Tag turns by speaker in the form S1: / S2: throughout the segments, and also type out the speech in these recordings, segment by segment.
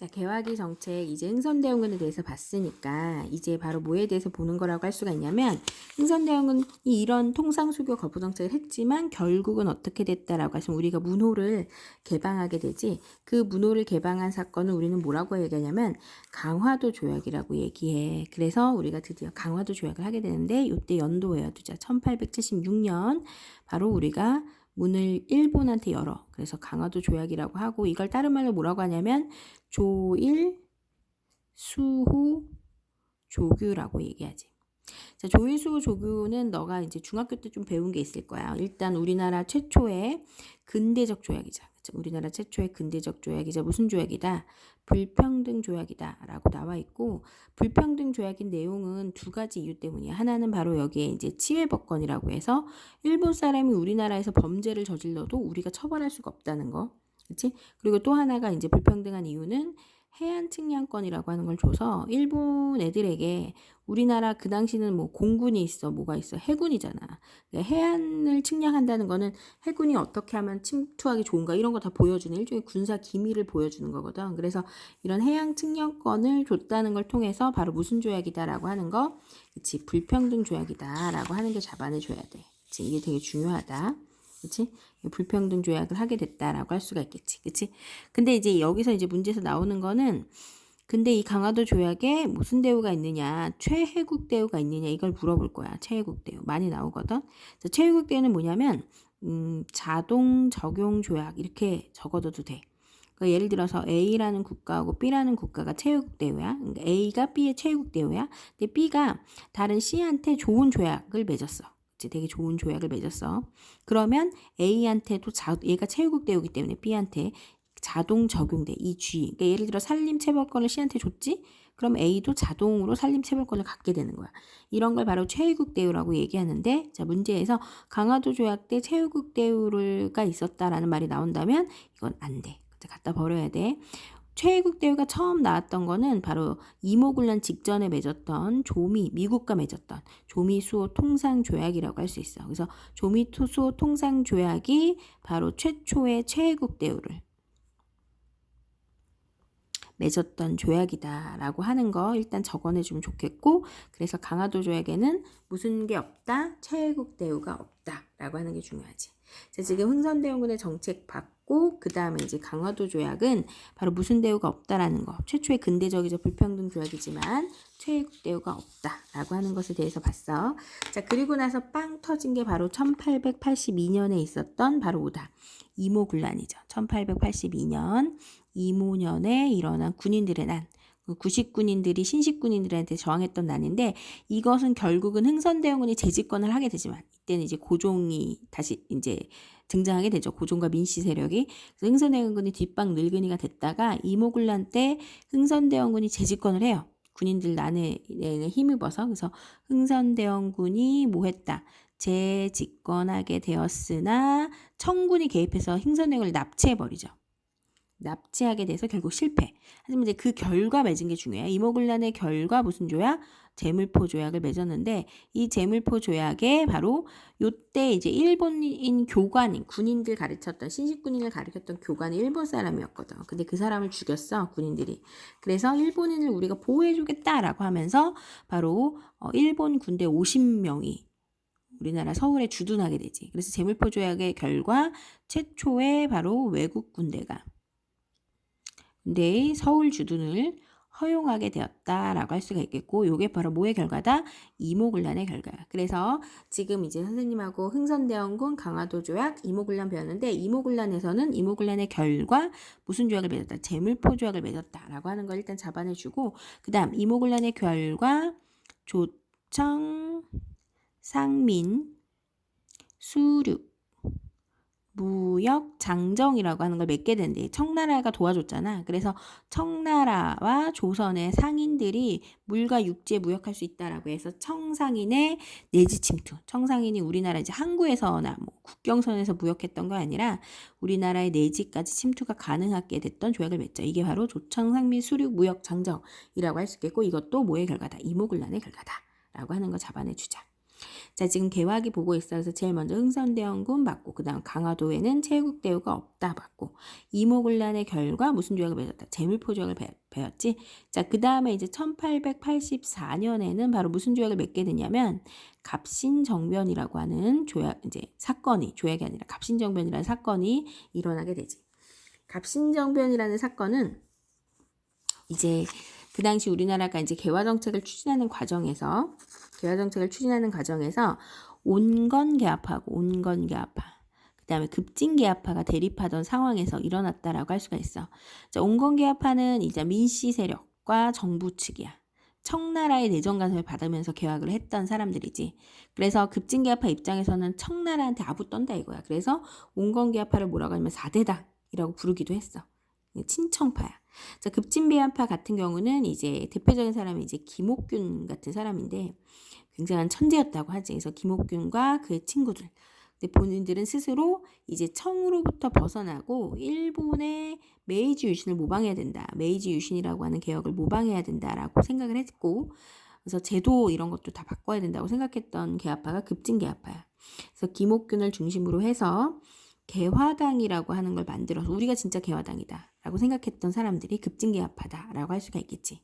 S1: 자, 개화기 정책 이제 흥선대원군에 대해서 봤으니까 이제 바로 뭐에 대해서 보는 거라고 할 수가 있냐면 흥선대원군이 이런 통상수교 거부 정책을 했지만 결국은 어떻게 됐다라고 하시면 우리가 문호를 개방하게 되지 그 문호를 개방한 사건을 우리는 뭐라고 얘기하냐면 강화도 조약이라고 얘기해. 그래서 우리가 드디어 강화도 조약을 하게 되는데 이때 연도 외워두자. 1876년 바로 우리가 문을 일본한테 열어. 그래서 강화도 조약이라고 하고 이걸 다른 말로 뭐라고 하냐면 조일, 수호, 조규라고 얘기하지. 자, 조일, 수호, 조규는 너가 이제 중학교 때 좀 배운 게 있을 거야. 일단 우리나라 최초의 근대적 조약이자. 우리나라 최초의 근대적 조약이자 무슨 조약이다? 불평등 조약이다 라고 나와 있고 불평등 조약인 내용은 두 가지 이유 때문이야. 하나는 바로 여기에 이제 치외법권이라고 해서 일본 사람이 우리나라에서 범죄를 저질러도 우리가 처벌할 수가 없다는 거. 그렇지? 그리고 또 하나가 이제 불평등한 이유는 해안 측량권이라고 하는 걸 줘서 일본 애들에게 우리나라 그 당시는 뭐 공군이 있어 뭐가 있어 해군이잖아. 해안을 측량한다는 거는 해군이 어떻게 하면 침투하기 좋은가 이런 거 다 보여주는 일종의 군사 기밀을 보여주는 거거든. 그래서 이런 해양 측량권을 줬다는 걸 통해서 바로 무슨 조약이다라고 하는 거, 그치? 불평등 조약이다라고 하는 게 잡아내줘야 돼. 그치? 이게 되게 중요하다. 그치? 불평등 조약을 하게 됐다라고 할 수가 있겠지. 그치? 근데 이제 여기서 이제 문제에서 나오는 거는 근데 이 강화도 조약에 무슨 대우가 있느냐, 최혜국 대우가 있느냐 이걸 물어볼 거야. 최혜국 대우 많이 나오거든. 그래서 최혜국 대우는 뭐냐면 자동 적용 조약 이렇게 적어둬도 돼. 그러니까 예를 들어서 A라는 국가하고 B라는 국가가 최혜국 대우야. 그러니까 A가 B의 최혜국 대우야. 근데 B가 다른 C한테 좋은 조약을 맺었어. 되게 좋은 조약을 맺었어. 그러면 A한테도 얘가 최혜국 대우기 때문에 B한테 자동 적용돼. 이 G. 그러니까 예를 들어 산림체벌권을 C한테 줬지? 그럼 A도 자동으로 산림체벌권을 갖게 되는 거야. 이런 걸 바로 최혜국 대우라고 얘기하는데 자 문제에서 강화도 조약 때 최혜국 대우가 있었다라는 말이 나온다면 이건 안 돼. 갖다 버려야 돼. 최혜국 대우가 처음 나왔던 거는 바로 이모군란 직전에 맺었던 미국과 맺었던 조미수호 통상조약이라고 할 수 있어. 그래서 조미수호 통상조약이 바로 최초의 최혜국 대우를 맺었던 조약이다라고 하는 거 일단 적어내주면 좋겠고 그래서 강화도 조약에는 무슨 게 없다? 최혜국 대우가 없다라고 하는 게 중요하지. 자, 지금 흥선대원군의 정책 받고 그 다음에 이제 강화도 조약은 바로 무슨 대우가 없다라는 거. 최초의 근대적이자 불평등 조약이지만 최혜국 대우가 없다라고 하는 것에 대해서 봤어. 자, 그리고 나서 빵 터진 게 바로 1882년에 있었던 바로 뭐다? 이모군란이죠. 1882년 이모년에 일어난 군인들의 난. 구식군인들이 신식군인들한테 저항했던 난인데 이것은 결국은 흥선대원군이 재집권을 하게 되지만 이때는 이제 고종이 다시 이제 등장하게 되죠. 고종과 민씨 세력이. 그래서 흥선대원군이 뒷방 늙은이가 됐다가 이모군란 때 흥선대원군이 재집권을 해요. 군인들 난에 힘입어서. 그래서 흥선대원군이 뭐 했다? 재집권하게 되었으나 청군이 개입해서 흥선대원군을 납치해버리죠. 납치하게 돼서 결국 실패. 하지만 이제 그 결과 맺은 게 중요해요. 이모군란의 결과 무슨 조약? 제물포 조약을 맺었는데 이 제물포 조약에 바로 요때 이제 일본인 교관인 군인들 가르쳤던 신식군인을 가르쳤던 교관이 일본 사람이었거든. 근데 그 사람을 죽였어 군인들이. 그래서 일본인을 우리가 보호해주겠다라고 하면서 바로 일본 군대 50명이 우리나라 서울에 주둔하게 되지. 그래서 제물포 조약의 결과 최초의 바로 외국 군대가 근데 서울 주둔을 허용하게 되었다라고 할 수가 있겠고 요게 바로 뭐의 결과다? 이모군란의 결과야. 그래서 지금 이제 선생님하고 흥선대원군 강화도 조약 이모군란 배웠는데 이모군란에서는 이모군란의 결과 무슨 조약을 맺었다? 제물포 조약을 맺었다라고 하는 걸 일단 잡아내주고 그 다음 이모군란의 결과 조청, 상민, 수륙 무역 장정이라고 하는 걸 맺게 된대. 청나라가 도와줬잖아. 그래서 청나라와 조선의 상인들이 물과 육지에 무역할 수 있다라고 해서 청상인의 내지 침투. 청상인이 우리나라 이제 항구에서나 뭐 국경선에서 무역했던 거 아니라 우리나라의 내지까지 침투가 가능하게 됐던 조약을 맺죠. 이게 바로 조청 상민 수륙 무역 장정이라고 할 수 있겠고 이것도 뭐의 결과다? 이모군란의 결과다라고 하는 거 잡아내 주자. 자, 지금 개화기 보고 있어서 제일 먼저 흥선대원군 맞고, 그 다음 강화도에는 체국대우가 없다 맞고, 이모군란의 결과 무슨 조약을 맺었다? 재물포 조약을 배웠지. 자, 그 다음에 이제 1884년에는 바로 무슨 조약을 맺게 되냐면 갑신정변이라고 하는 조약, 이제 사건이, 조약이 아니라 갑신정변이라는 사건이 일어나게 되지. 갑신정변이라는 사건은 이제 그 당시 우리나라가 이제 개화 정책을 추진하는 과정에서 온건개화파, 그다음에 급진개화파가 대립하던 상황에서 일어났다라고 할 수가 있어. 자, 온건개화파는 이제 민씨 세력과 정부 측이야. 청나라의 내정 간섭을 받으면서 개혁을 했던 사람들이지. 그래서 급진개화파 입장에서는 청나라한테 아부 떤다 이거야. 그래서 온건개화파를 뭐라고 하냐면 4대당이라고 부르기도 했어. 친청파야. 자, 급진개화파 같은 경우는 이제 대표적인 사람이 이제 김옥균 같은 사람인데 굉장한 천재였다고 하지. 그래서 김옥균과 그의 친구들. 근데 본인들은 스스로 이제 청으로부터 벗어나고 일본의 메이지 유신을 모방해야 된다. 메이지 유신이라고 하는 개혁을 모방해야 된다라고 생각을 했고, 그래서 제도 이런 것도 다 바꿔야 된다고 생각했던 개화파가 급진개화파야. 그래서 김옥균을 중심으로 해서 개화당이라고 하는 걸 만들어서 우리가 진짜 개화당이다라고 생각했던 사람들이 급진개화파다라고 할 수가 있겠지.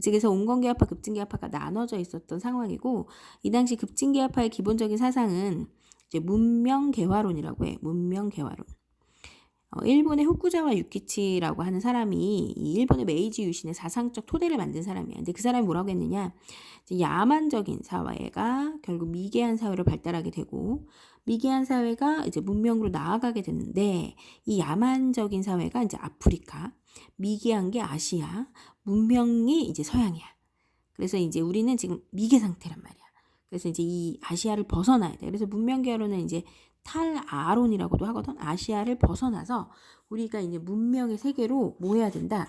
S1: 그래서 온건개화파, 급진개화파가 나눠져 있었던 상황이고, 이 당시 급진개화파의 기본적인 사상은 이제 문명개화론이라고 해. 문명개화론. 일본의 후쿠자와 유키치라고 하는 사람이 이 일본의 메이지 유신의 사상적 토대를 만든 사람이야. 근데 그 사람이 뭐라고 했느냐? 야만적인 사회가 결국 미개한 사회로 발달하게 되고, 미개한 사회가 이제 문명으로 나아가게 되는데, 이 야만적인 사회가 이제 아프리카, 미개한 게 아시아, 문명이 이제 서양이야. 그래서 이제 우리는 지금 미개 상태란 말이야. 그래서 이제 이 아시아를 벗어나야 돼. 그래서 문명개화론은 이제 탈아론이라고도 하거든. 아시아를 벗어나서 우리가 이제 문명의 세계로 뭐 해야 된다?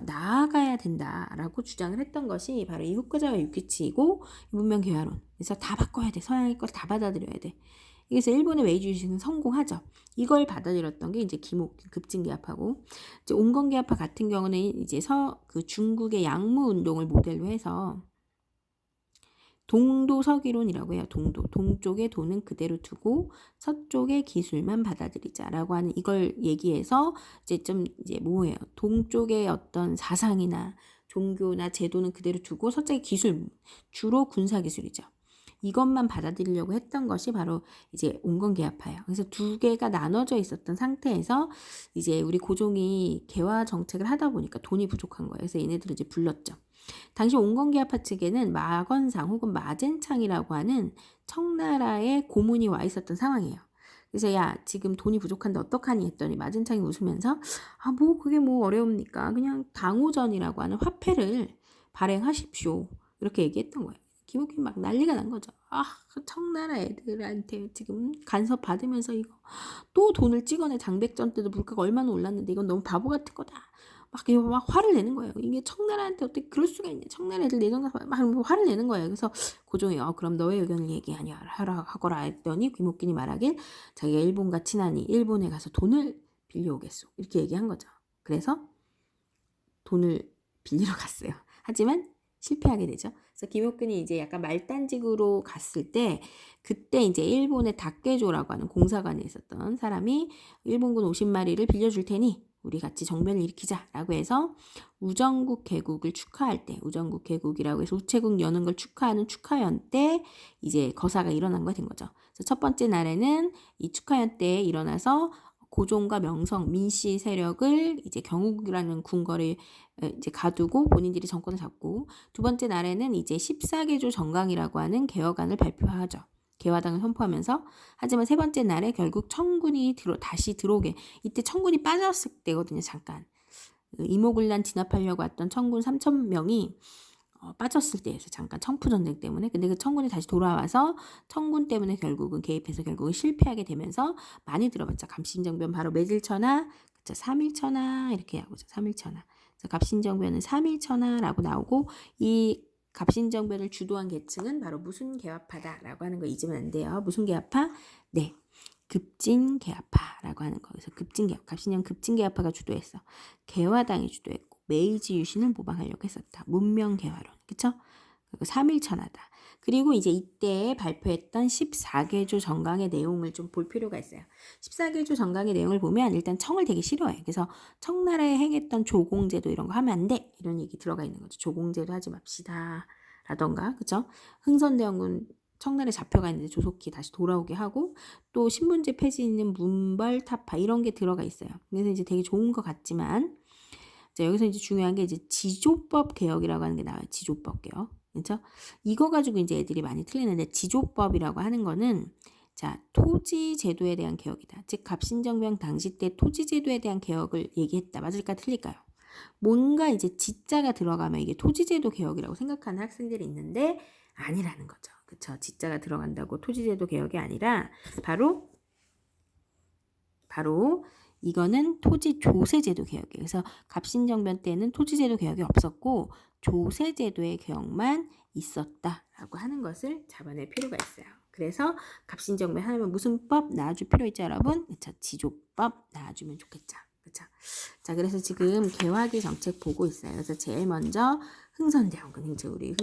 S1: 나아가야 된다라고 주장을 했던 것이 바로 이 후쿠자와 유키치이고 문명개화론. 그래서 다 바꿔야 돼. 서양의 걸 다 받아들여야 돼. 그래서 일본의 메이지 유신은 성공하죠. 이걸 받아들였던 게 이제 김옥균 급진개화파고, 이제 온건개화파 같은 경우는 이제 그 중국의 양무 운동을 모델로 해서 동도서기론이라고 해요. 동쪽의 도는 그대로 두고 서쪽의 기술만 받아들이자라고 하는 이걸 얘기해서 이제 뭐예요? 동쪽의 어떤 사상이나 종교나 제도는 그대로 두고 서쪽의 기술, 주로 군사 기술이죠. 이것만 받아들이려고 했던 것이 바로 이제 온건개화파예요. 그래서 두 개가 나눠져 있었던 상태에서 이제 우리 고종이 개화 정책을 하다 보니까 돈이 부족한 거예요. 그래서 얘네들을 이제 불렀죠. 당시 온건개화파 측에는 마건상 혹은 마젠창이라고 하는 청나라의 고문이 와 있었던 상황이에요. 그래서 야, 지금 돈이 부족한데 어떡하니 했더니 마젠창이 웃으면서 뭐 그게 뭐 어려웁니까? 그냥 당오전이라고 하는 화폐를 발행하십시오. 이렇게 얘기했던 거예요. 김옥균 막 난리가 난 거죠. 그 청나라 애들한테 지금 간섭 받으면서 이거 또 돈을 찍어내. 장백전 때도 물가가 얼마나 올랐는데 이건 너무 바보 같은 거다. 막 화를 내는 거예요. 이게 청나라한테 어떻게 그럴 수가 있냐. 청나라 애들 내정가 막 화를 내는 거예요. 그래서 고종이 그럼 너의 의견을 하거라 했더니 김옥균이 말하길 자기가 일본과 친하니 일본에 가서 돈을 빌려오겠소. 이렇게 얘기한 거죠. 그래서 돈을 빌리러 갔어요. 하지만 실패하게 되죠. 그래서 김옥균이 이제 약간 말단직으로 갔을 때 그때 이제 일본의 다케조라고 하는 공사관에 있었던 사람이 일본군 50마리를 빌려줄 테니 우리 같이 정변을 일으키자라고 해서 우정국 개국을 축하할 때, 우정국 개국이라고 해서 우체국 여는 걸 축하하는 축하연 때 이제 거사가 일어난 거 된 거죠. 그래서 첫 번째 날에는 이 축하연 때에 일어나서 고종과 명성, 민씨 세력을 이제 경욱이라는 궁궐에 이제 가두고 본인들이 정권을 잡고, 두 번째 날에는 이제 14개조 정강이라고 하는 개혁안을 발표하죠. 개화당을 선포하면서. 하지만 세 번째 날에 결국 청군이 다시 들어오게, 이때 청군이 빠졌을 때거든요. 잠깐 이모군란 진압하려고 왔던 청군 3,000명이 빠졌을 때에서 잠깐 청푸전쟁 때문에. 근데 그 청군이 다시 돌아와서 청군 때문에 결국은 개입해서 결국은 실패하게 되면서 많이 들어봤죠. 갑신정변 바로 매질천하, 그쵸? 3일천하 이렇게 하고죠. 3일천하. 갑신정변은 3일천하라고 나오고, 이 갑신정변을 주도한 계층은 바로 무슨 개화파다라고 하는 거 잊으면 안 돼요. 무슨 개화파? 네, 급진개화파라고 하는 거. 그래서 갑신정 급진개화파가 주도했어. 개화당이 주도했고 메이지 유신을 모방하려고 했었다. 문명개화론. 그쵸? 그리고 3일천하다. 그리고 이제 이때 발표했던 14개조 정강의 내용을 좀 볼 필요가 있어요. 14개조 정강의 내용을 보면 일단 청을 되게 싫어해. 그래서 청나라에 행했던 조공제도 이런 거 하면 안 돼. 이런 얘기 들어가 있는 거죠. 조공제도 하지 맙시다. 라던가, 그죠? 흥선대원군 청나라에 잡혀가 있는데 조속히 다시 돌아오게 하고 또 신분제 폐지 있는 문벌타파 이런 게 들어가 있어요. 그래서 이제 되게 좋은 것 같지만 자, 여기서 이제 중요한 게 이제 지조법 개혁이라고 하는 게 나와요. 지조법 개혁. 그렇죠? 이거 가지고 이제 애들이 많이 틀리는데 지조법이라고 하는 거는 자, 토지 제도에 대한 개혁이다. 즉 갑신정변 당시 때 토지 제도에 대한 개혁을 얘기했다. 맞을까 틀릴까요? 뭔가 이제 지자가 들어가면 이게 토지 제도 개혁이라고 생각하는 학생들이 있는데 아니라는 거죠. 그렇죠? 지자가 들어간다고 토지 제도 개혁이 아니라 바로 이거는 토지 조세제도 개혁이에요. 그래서 갑신정변 때는 토지제도 개혁이 없었고 조세제도의 개혁만 있었다라고 하는 것을 잡아낼 필요가 있어요. 그래서 갑신정변 하면 무슨 법 나와줄 필요 있죠, 여러분? 그쵸? 지조법 나와주면 좋겠죠. 그쵸? 자, 그래서 지금 개화기 정책 보고 있어요. 그래서 제일 먼저 흥선대원군, 우리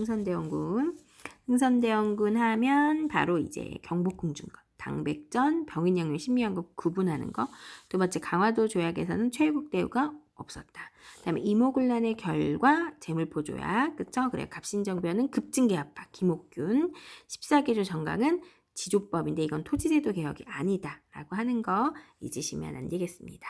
S1: 흥선대원군 하면 바로 이제 경복궁중건. 당백전, 병인양요, 신미양국 구분하는 거. 두 번째 강화도 조약에서는 최일국 대우가 없었다. 그다음에 이모군란의 결과 재물포 조약, 그쵸? 그래 갑신정변은 급증개합파 김옥균, 14개조 정강은 지조법인데 이건 토지제도 개혁이 아니다라고 하는 거 잊으시면 안 되겠습니다.